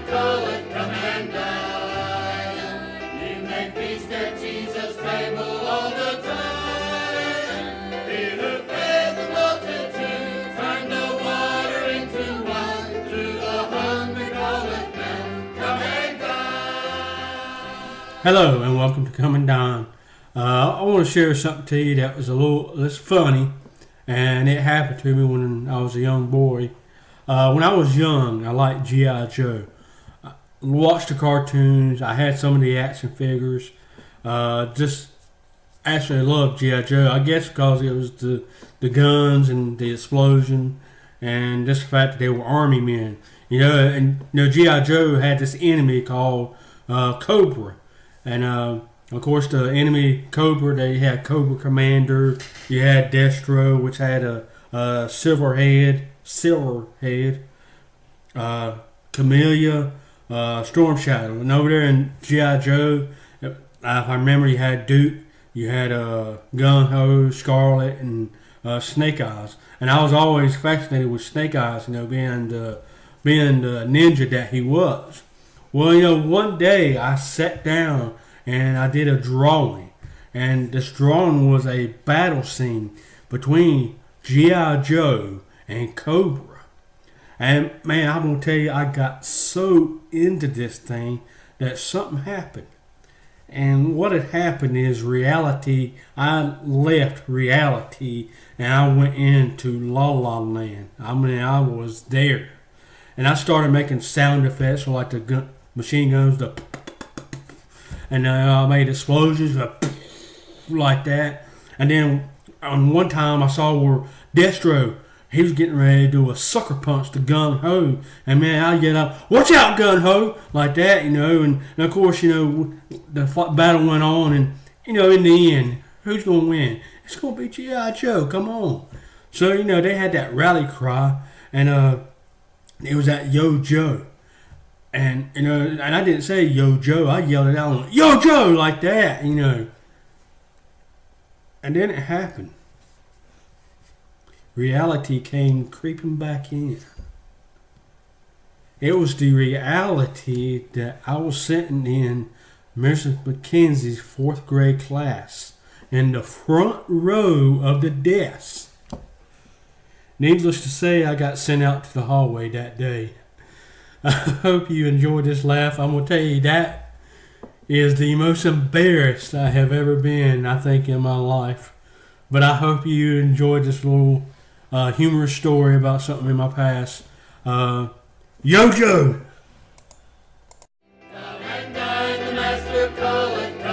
calleth, come and dine. You may feast at Jesus' table all the time. He who fed the multitude, turned the water into wine. To the hungry calleth now, come and dine. Hello and welcome to Come and Dine. I want to share something to you that was it's funny, and it happened to me when I was a young boy. When I was young, I liked G.I. Joe. I watched the cartoons. I had some of the action figures. Just actually loved G.I. Joe. I guess because it was the guns and the explosion, and just the fact that they were army men. G.I. Joe had this enemy called Cobra, and of course, the enemy Cobra, they had Cobra Commander. You had Destro, which had a silver head, Camellia, Storm Shadow. And over there in G.I. Joe, if I remember, you had Duke, you had Gun Ho, Scarlet, and Snake Eyes. And I was always fascinated with Snake Eyes, being the ninja that he was. Well, one day I sat down and I did a drawing. And this drawing was a battle scene between G.I. Joe and Cobra. And man, I'm going to tell you, I got so into this thing that something happened. And what had happened is I left reality and I went into La La Land. I was there. And I started making sound effects like the machine guns, and I made explosions like that. And then on one time I saw where Destro, he was getting ready to do a sucker punch to Gun Ho. And man, I yelled out, "Watch out, Gun Ho!" like that, And of course, the battle went on. And, in the end, who's going to win? It's going to be G.I. Joe. Come on. So, they had that rally cry. And it was that Yo Joe. And, and I didn't say Yo Joe. I yelled it out, Yo Joe, like that, And then it happened. Reality came creeping back in. It was the reality that I was sitting in Mrs. McKenzie's 4th grade class in the front row of the desk. Needless to say, I got sent out to the hallway that day. I hope you enjoyed this laugh. I'm going to tell you, that is the most embarrassed I have ever been, I think, in my life. But I hope you enjoyed this little humorous story about something in my past. Yo Joe! Come and dine, the master calleth.